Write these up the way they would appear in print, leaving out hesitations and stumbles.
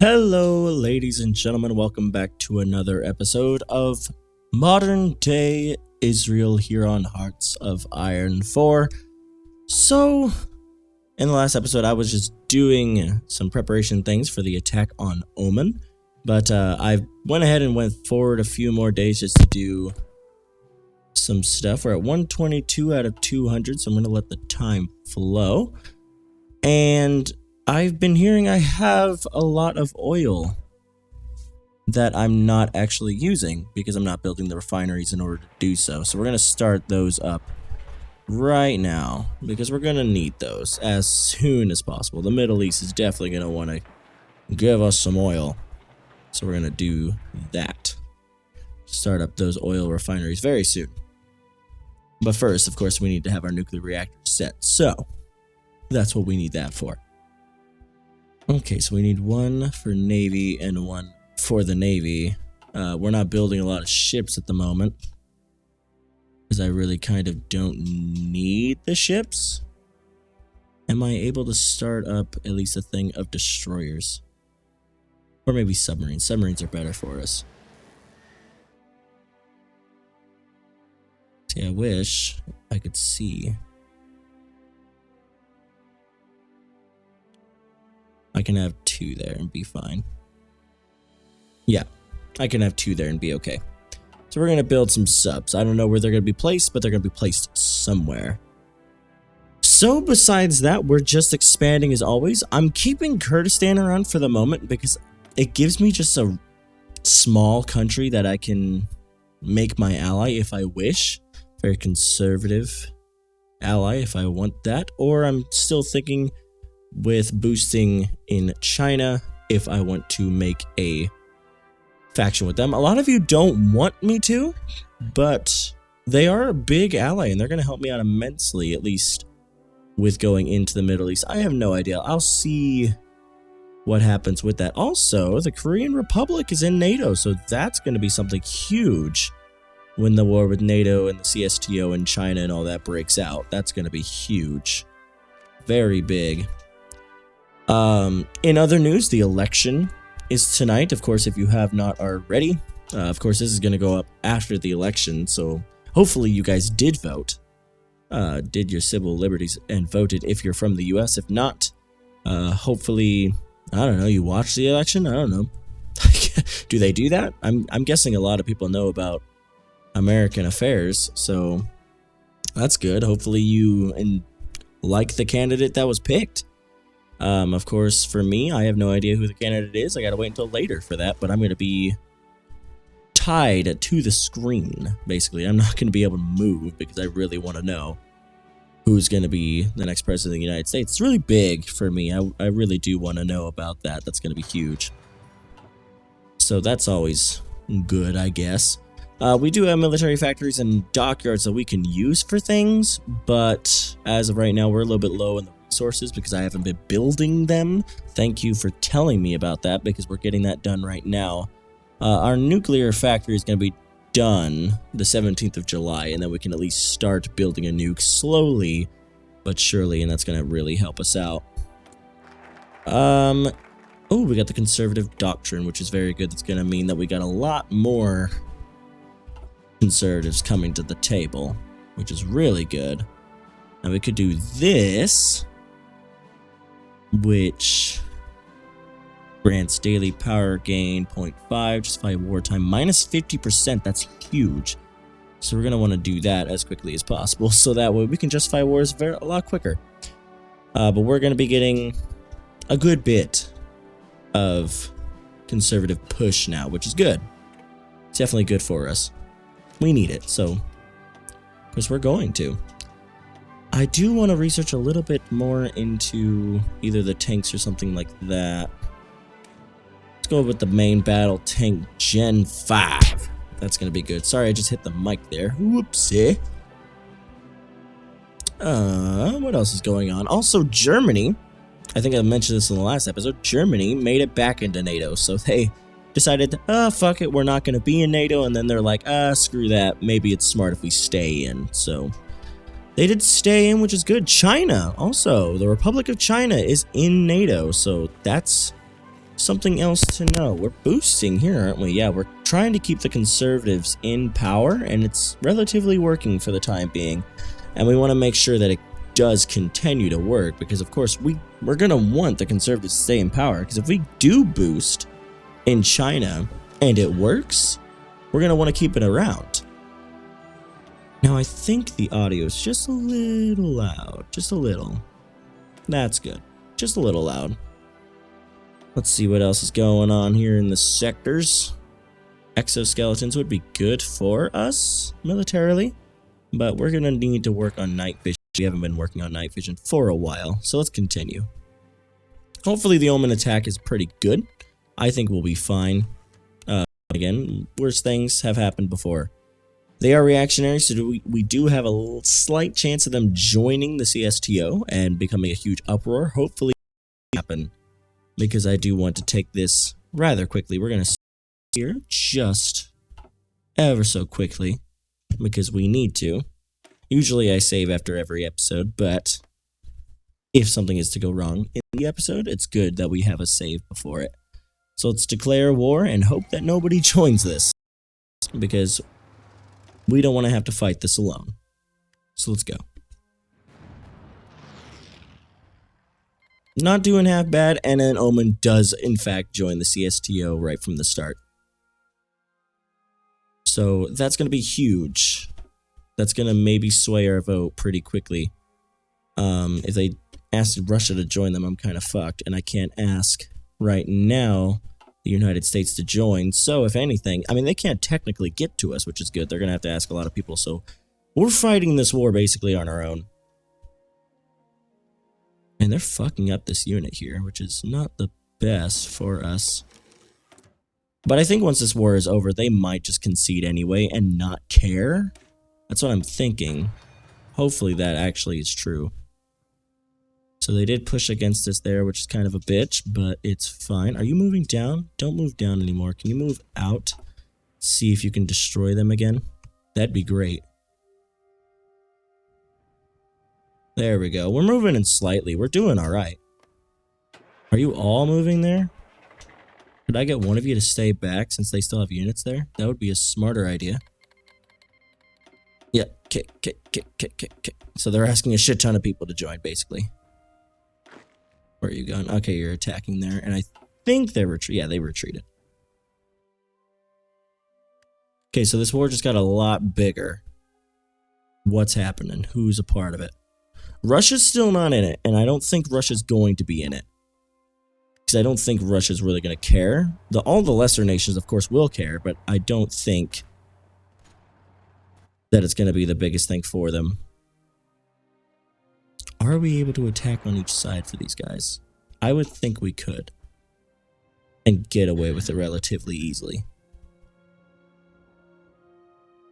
Hello, ladies and gentlemen. Welcome back to another episode of Modern Day Israel here on Hearts of Iron 4. So, in the last episode, I was just doing some preparation things for the attack on Oman, but I went ahead and went forward a few more days just to do some stuff. We're at 122 out of 200, so I'm going to let the time flow. And I've been hearing I have a lot of oil that I'm not actually using because I'm not building the refineries in order to do so. So we're going to start those up right now because we're going to need those as soon as possible. The Middle East is definitely going to want to give us some oil. So we're going to do that. Start up those oil refineries very soon. But first, of course, we need to have our nuclear reactor set. So that's what we need that for. Okay, so we need one for Navy and one for the Navy. We're not building a lot of ships at the moment because I really kind of don't need the ships. Am I able to start up at least a thing of destroyers? Or maybe submarines. Submarines are better for us. See, I wish I could see. I can have two there and be fine. Yeah, I can have two there and be okay. So we're going to build some subs. I don't know where they're going to be placed, but they're going to be placed somewhere. So besides that, we're just expanding as always. I'm keeping Kurdistan around for the moment because it gives me just a small country that I can make my ally if I wish. Very conservative ally if I want that. Or I'm still thinking with boosting in China if I want to make a faction with them. A lot of you don't want me to, but they are a big ally and they're going to help me out immensely, at least with going into the Middle East. I have no idea. I'll see what happens with that. Also, the Korean Republic is in NATO, so that's going to be something huge when the war with NATO and the CSTO and China and all that breaks out. That's going to be huge. Very big. In other news, the election is tonight. Of course, if you have not already, of course, this is going to go up after the election. So hopefully you guys did vote, did your civil liberties and voted if you're from the US. If not, hopefully, I don't know, you watched the election. I don't know. Do they do that? I'm guessing a lot of people know about American affairs. So that's good. Hopefully you like the candidate that was picked. Of course, for me, I have no idea who the candidate is. I gotta wait until later for that, but I'm gonna be tied to the screen, basically. I'm not gonna be able to move because I really want to know who's gonna be the next president of the United States. It's really big for me. I really do want to know about that. That's gonna be huge. So that's always good, I guess. We do have military factories and dockyards that we can use for things, but as of right now, we're a little bit low in the resources because I haven't been building them. Thank you for telling me about that because we're getting that done right now. Our nuclear factory is going to be done the 17th of July, and then we can at least start building a nuke slowly but surely, and that's going to really help us out. Oh, we got the conservative doctrine, which is very good. That's going to mean that we got a lot more conservatives coming to the table, which is really good. And we could do this, which grants daily power gain 0.5, justify wartime, minus 50%. That's huge. So we're going to want to do that as quickly as possible, so that way we can justify wars a lot quicker. But we're going to be getting a good bit of conservative push now, which is good. It's definitely good for us. We need it, so because we're going to. I do want to research a little bit more into either the tanks or something like that. Let's go with the main battle tank Gen 5. That's going to be good. Sorry, I just hit the mic there. Whoopsie. What else is going on? Also, Germany. I think I mentioned this in the last episode. Germany made it back into NATO, so they decided, fuck it, we're not going to be in NATO, and then they're like, screw that, maybe it's smart if we stay in, so they did stay in, which is good. China, also, the Republic of China is in NATO, so that's something else to know. We're boosting here, aren't we? Yeah, we're trying to keep the conservatives in power, and it's relatively working for the time being. And we want to make sure that it does continue to work, because of course we're going to want the conservatives to stay in power, because if we do boost in China and it works, we're going to want to keep it around. Now I think the audio is just a little loud, just a little. That's good, just a little loud. Let's see what else is going on here in the sectors. Exoskeletons would be good for us militarily, but we're going to need to work on night vision. We haven't been working on night vision for a while, so let's continue. Hopefully the Omen attack is pretty good. I think we'll be fine. Again, worse things have happened before. They are reactionary, so we do have a slight chance of them joining the CSTO and becoming a huge uproar. Hopefully it will happen, because I do want to take this rather quickly. We're going to here just ever so quickly, because we need to. Usually I save after every episode, but if something is to go wrong in the episode, it's good that we have a save before it. So let's declare war and hope that nobody joins this, because we don't want to have to fight this alone. So let's go. Not doing half bad, and then Omen does in fact join the CSTO right from the start. So that's going to be huge. That's going to maybe sway our vote pretty quickly. If they asked Russia to join them, I'm kind of fucked, and I can't ask right now the United States to join. So if anything, I mean, they can't technically get to us, which is good. They're going to have to ask a lot of people. So we're fighting this war basically on our own. And they're fucking up this unit here, which is not the best for us. But I think once this war is over, they might just concede anyway and not care. That's what I'm thinking. Hopefully that actually is true. So they did push against us there, which is kind of a bitch, but it's fine. Are you moving down? Don't move down anymore. Can you move out? See if you can destroy them again. That'd be great. There we go. We're moving in slightly. We're doing all right. Are you all moving there? Could I get one of you to stay back since they still have units there? That would be a smarter idea. Yeah, kick. So they're asking a shit ton of people to join, basically. Where are you going? Okay, you're attacking there, and I think they retreat. Yeah, they retreated. Okay, so this war just got a lot bigger. What's happening? Who's a part of it? Russia's still not in it, and I don't think Russia's going to be in it. Because I don't think Russia's really going to care. All the lesser nations, of course, will care, but I don't think that it's going to be the biggest thing for them. Are we able to attack on each side for these guys? I would think we could. And get away with it relatively easily.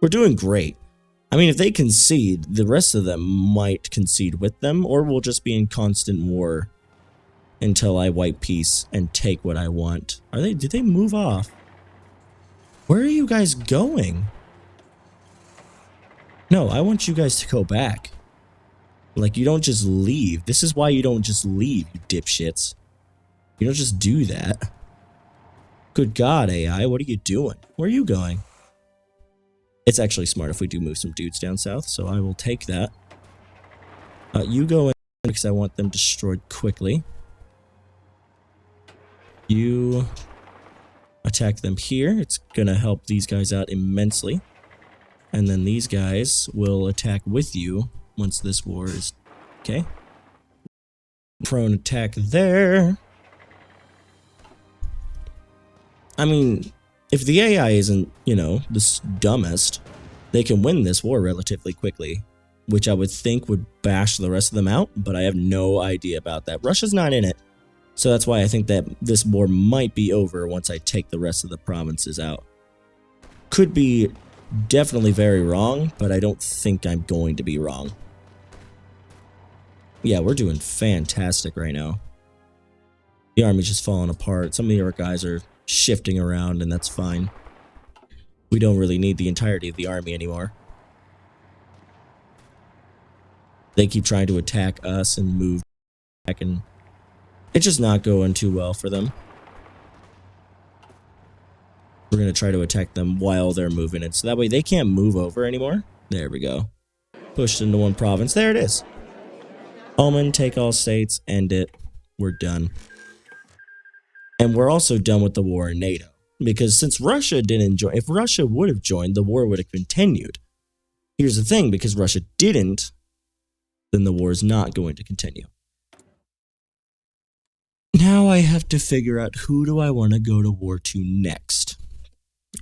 We're doing great. I mean, if they concede, the rest of them might concede with them, or we'll just be in constant war until I wipe peace and take what I want. Did they move off? Where are you guys going? No, I want you guys to go back. Like, you don't just leave. This is why you don't just leave, you dipshits. You don't just do that. Good God, AI, what are you doing? Where are you going? It's actually smart if we do move some dudes down south, so I will take that. You go in because I want them destroyed quickly. You attack them here. It's going to help these guys out immensely. And then these guys will attack with you once this war is... Okay. Prone attack there. I mean, if the AI isn't, you know, the dumbest, they can win this war relatively quickly, which I would think would bash the rest of them out, but I have no idea about that. Russia's not in it, so that's why I think that this war might be over once I take the rest of the provinces out. Could be definitely very wrong, but I don't think I'm going to be wrong. Yeah, we're doing fantastic right now. The army's just falling apart. Some of our guys are shifting around, and that's fine. We don't really need the entirety of the army anymore. They keep trying to attack us and move back, and it's just not going too well for them. We're going to try to attack them while they're moving it. So that way they can't move over anymore. There we go. Pushed into one province. There it is. Omen, take all states, end it. We're done. And we're also done with the war in NATO. Because since Russia didn't join, if Russia would have joined, the war would have continued. Here's the thing, because Russia didn't, then the war is not going to continue. Now I have to figure out who do I want to go to war to next.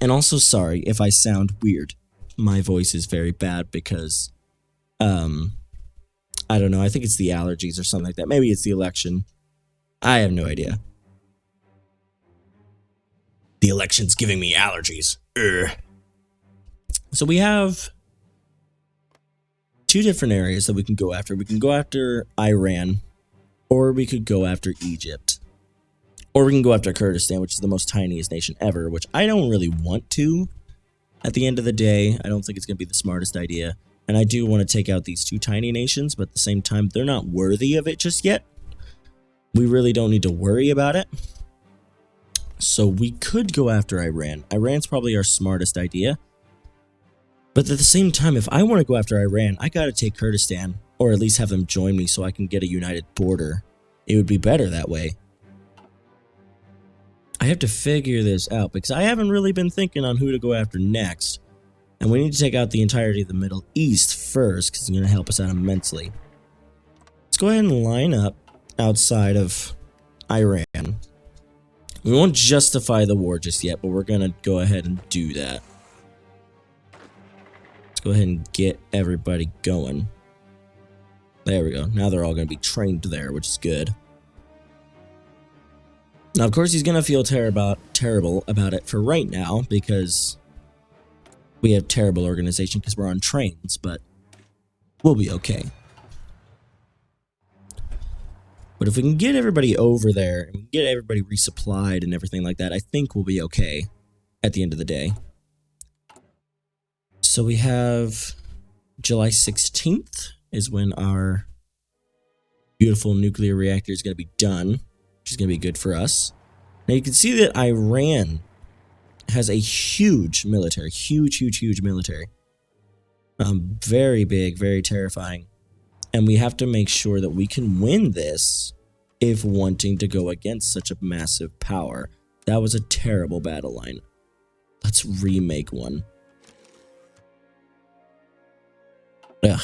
And also, sorry if I sound weird. My voice is very bad because, I don't know, I think it's the allergies or something like that. Maybe it's the election. I have no idea. The election's giving me allergies. Urgh. So we have two different areas that we can go after. We can go after Iran, or we could go after Egypt. Or we can go after Kurdistan, which is the most tiniest nation ever, which I don't really want to. At the end of the day, I don't think it's going to be the smartest idea. And I do want to take out these two tiny nations, but at the same time, they're not worthy of it just yet. We really don't need to worry about it. So we could go after Iran. Iran's probably our smartest idea. But at the same time, if I want to go after Iran, I got to take Kurdistan, or at least have them join me so I can get a united border. It would be better that way. I have to figure this out because I haven't really been thinking on who to go after next. And we need to take out the entirety of the Middle East first because it's going to help us out immensely. Let's go ahead and line up outside of Iran. We won't justify the war just yet, but we're going to go ahead and do that. Let's go ahead and get everybody going. There we go. Now they're all going to be trained there, which is good. Now, of course, he's going to feel terrible about it for right now because we have terrible organization because we're on trains, but we'll be okay. But if we can get everybody over there and we can get everybody resupplied and everything like that, I think we'll be okay at the end of the day. So we have July 16th is when our beautiful nuclear reactor is going to be done, which is going to be good for us. Now you can see that Iran has a huge military, huge military. Very big, very terrifying. And we have to make sure that we can win this if wanting to go against such a massive power. That was a terrible battle line. Let's remake one. Ugh.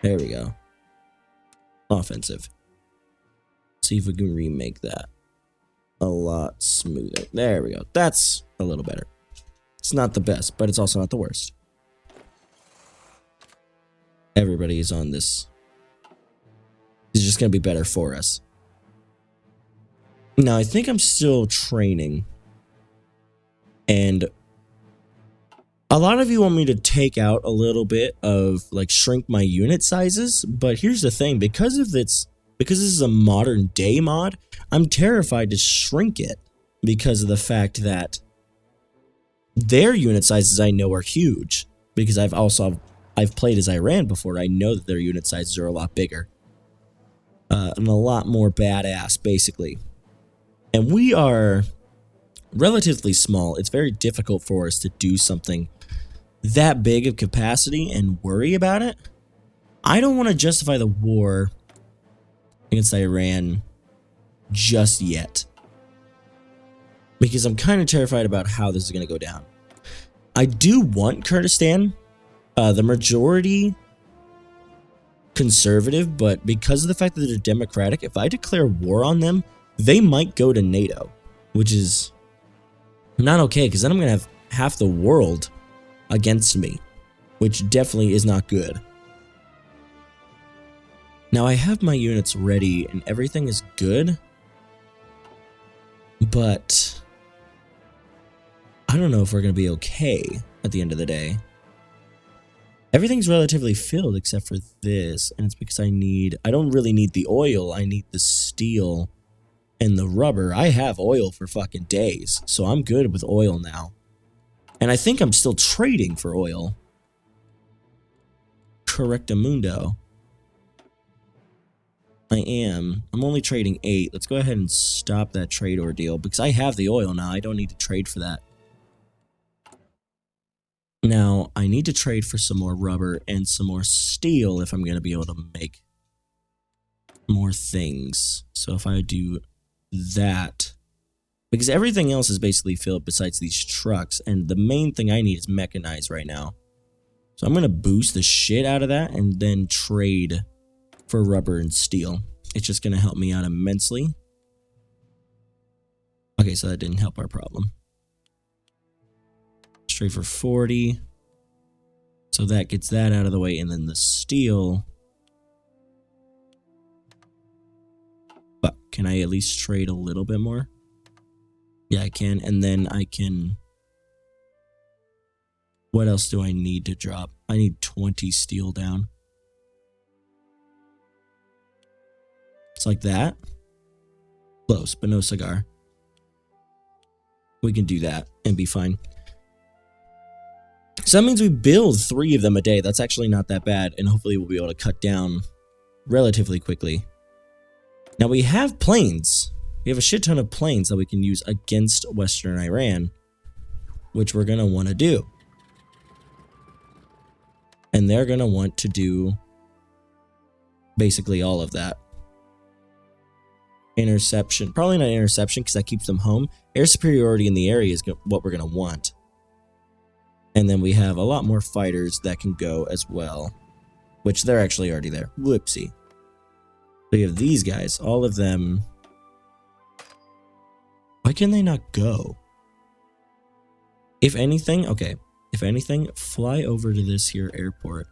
There we go. Offensive. See if we can remake that a lot smoother. There we go. That's a little better. It's not the best, but it's also not the worst. Everybody is on this. It's just going to be better for us. Now, I think I'm still training. And a lot of you want me to take out a little bit of, like, shrink my unit sizes. But here's the thing. Because this is a modern day mod, I'm terrified to shrink it. Because of the fact that their unit sizes I know are huge. Because I've played as Iran before. I know that their unit sizes are a lot bigger. And a lot more badass, basically. And we are relatively small. It's very difficult for us to do something that big of capacity and worry about it. I don't want to justify the war against Iran just yet. Because I'm kind of terrified about how this is going to go down. I do want Kurdistan. The majority conservative, but because of the fact that they're democratic, if I declare war on them, they might go to NATO, which is not okay, because then I'm going to have half the world against me, which definitely is not good. Now, I have my units ready, and everything is good, but I don't know if we're going to be okay at the end of the day. Everything's relatively filled except for this, and it's because I don't really need the oil, I need the steel and the rubber. I have oil for fucking days, so I'm good with oil now. And I think I'm still trading for oil. Correctamundo. I am. I'm only trading 8. Let's go ahead and stop that trade ordeal because I have the oil now. I don't need to trade for that. Now, I need to trade for some more rubber and some more steel if I'm going to be able to make more things. So if I do that, because everything else is basically filled besides these trucks, and the main thing I need is mechanized right now. So I'm going to boost the shit out of that and then trade for rubber and steel. It's just going to help me out immensely. Okay, so that didn't help our problem. Trade for 40. So that gets that out of the way, and then the steel. But can I at least trade a little bit more? Yeah, I can. And then I can... What else do I need to drop? I need 20 steel down. It's like that. Close, but no cigar. We can do that and be fine. So that means we build 3 of them a day. That's actually not that bad, and hopefully we'll be able to cut down relatively quickly. Now we have planes. We have a shit ton of planes that we can use against Western Iran, which we're going to want to do. And they're going to want to do basically all of that. Interception. Probably not interception because that keeps them home. Air superiority in the area is what we're going to want. And then we have a lot more fighters that can go as well, which they're actually already there. Whoopsie. We have these guys, all of them. Why can they not go? If anything, okay. If anything, fly over to this here airport.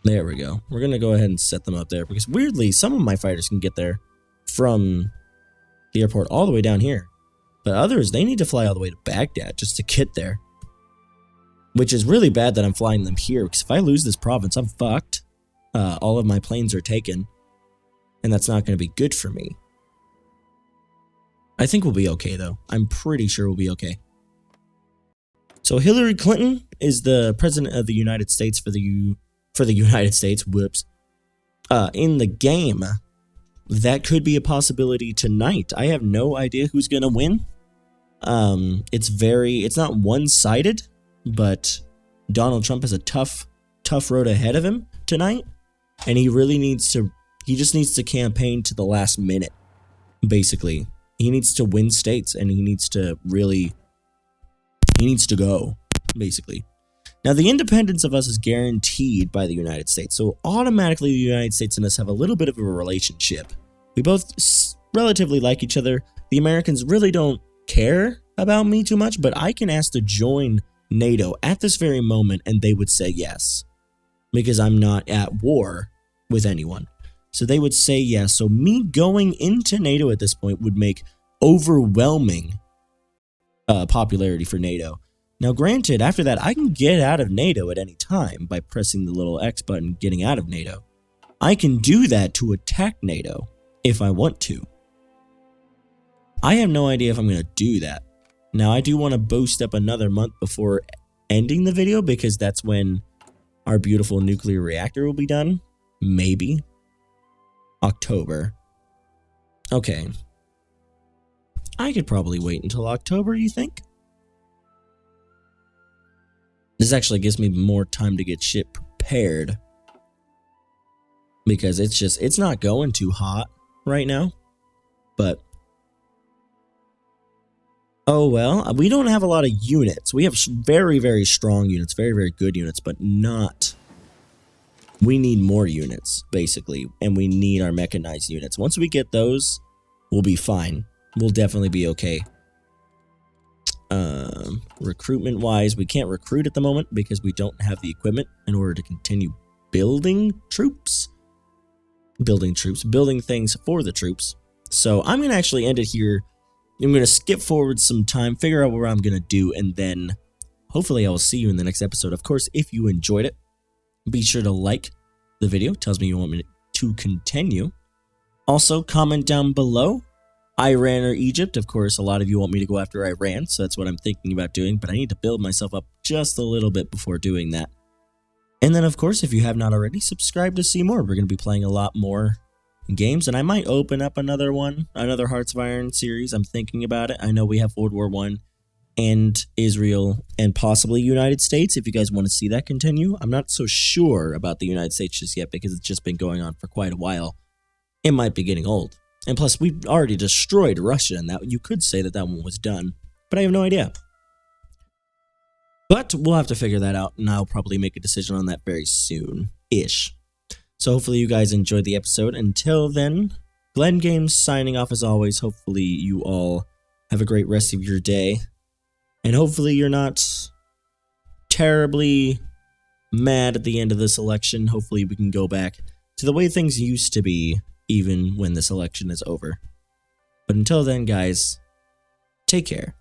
There we go. We're going to go ahead and set them up there because weirdly, some of my fighters can get there from the airport all the way down here. But others, they need to fly all the way to Baghdad just to get there. Which is really bad that I'm flying them here, because if I lose this province, I'm fucked. All of my planes are taken. And that's not going to be good for me. I think we'll be okay, though. I'm pretty sure we'll be okay. So Hillary Clinton is the president of the United States for the United States. Whoops. In the game, that could be a possibility tonight. I have no idea who's going to win. It's not one-sided, but Donald Trump has a tough road ahead of him tonight, and he just needs to campaign to the last minute, basically. He needs to win states, and he needs to go, basically. Now, the independence of us is guaranteed by the United States, so automatically the United States and us have a little bit of a relationship. We both relatively like each other. The Americans really don't care about me too much, but I can ask to join NATO at this very moment, and they would say yes, because I'm not at war with anyone. So they would say yes. So me going into NATO at this point would make overwhelming popularity for NATO. Now, granted, after that, I can get out of NATO at any time by pressing the little X button, getting out of NATO. I can do that to attack NATO if I want to. I have no idea if I'm going to do that. Now, I do want to boost up another month before ending the video because that's when our beautiful nuclear reactor will be done. Maybe. October. Okay. I could probably wait until October, you think? This actually gives me more time to get shit prepared. Because it's not going too hot right now. But oh well, we don't have a lot of units. We have very, very strong units, very, very good units, but not... We need more units, basically, and we need our mechanized units. Once we get those, we'll be fine. We'll definitely be okay. Recruitment-wise, we can't recruit at the moment because we don't have the equipment in order to continue building troops. Building things for the troops. So I'm going to actually end it here. I'm going to skip forward some time, figure out what I'm going to do, and then hopefully I will see you in the next episode. Of course, if you enjoyed it, be sure to like the video. It tells me you want me to continue. Also, comment down below, Iran or Egypt. Of course, a lot of you want me to go after Iran, so that's what I'm thinking about doing, but I need to build myself up just a little bit before doing that. And then, of course, if you have not already, subscribe to see more. We're going to be playing a lot more games, and I might open up another Hearts of Iron series. I'm thinking about it. I know we have World War I and Israel and possibly United States. If you guys want to see that continue, I'm not so sure about the United States just yet because it's just been going on for quite a while. It might be getting old. And plus, we've already destroyed Russia, and that you could say that one was done, but I have no idea. But we'll have to figure that out, and I'll probably make a decision on that very soon-ish. So hopefully you guys enjoyed the episode. Until then, Glenn Games signing off as always. Hopefully you all have a great rest of your day. And hopefully you're not terribly mad at the end of this election. Hopefully we can go back to the way things used to be, even when this election is over. But until then, guys, take care.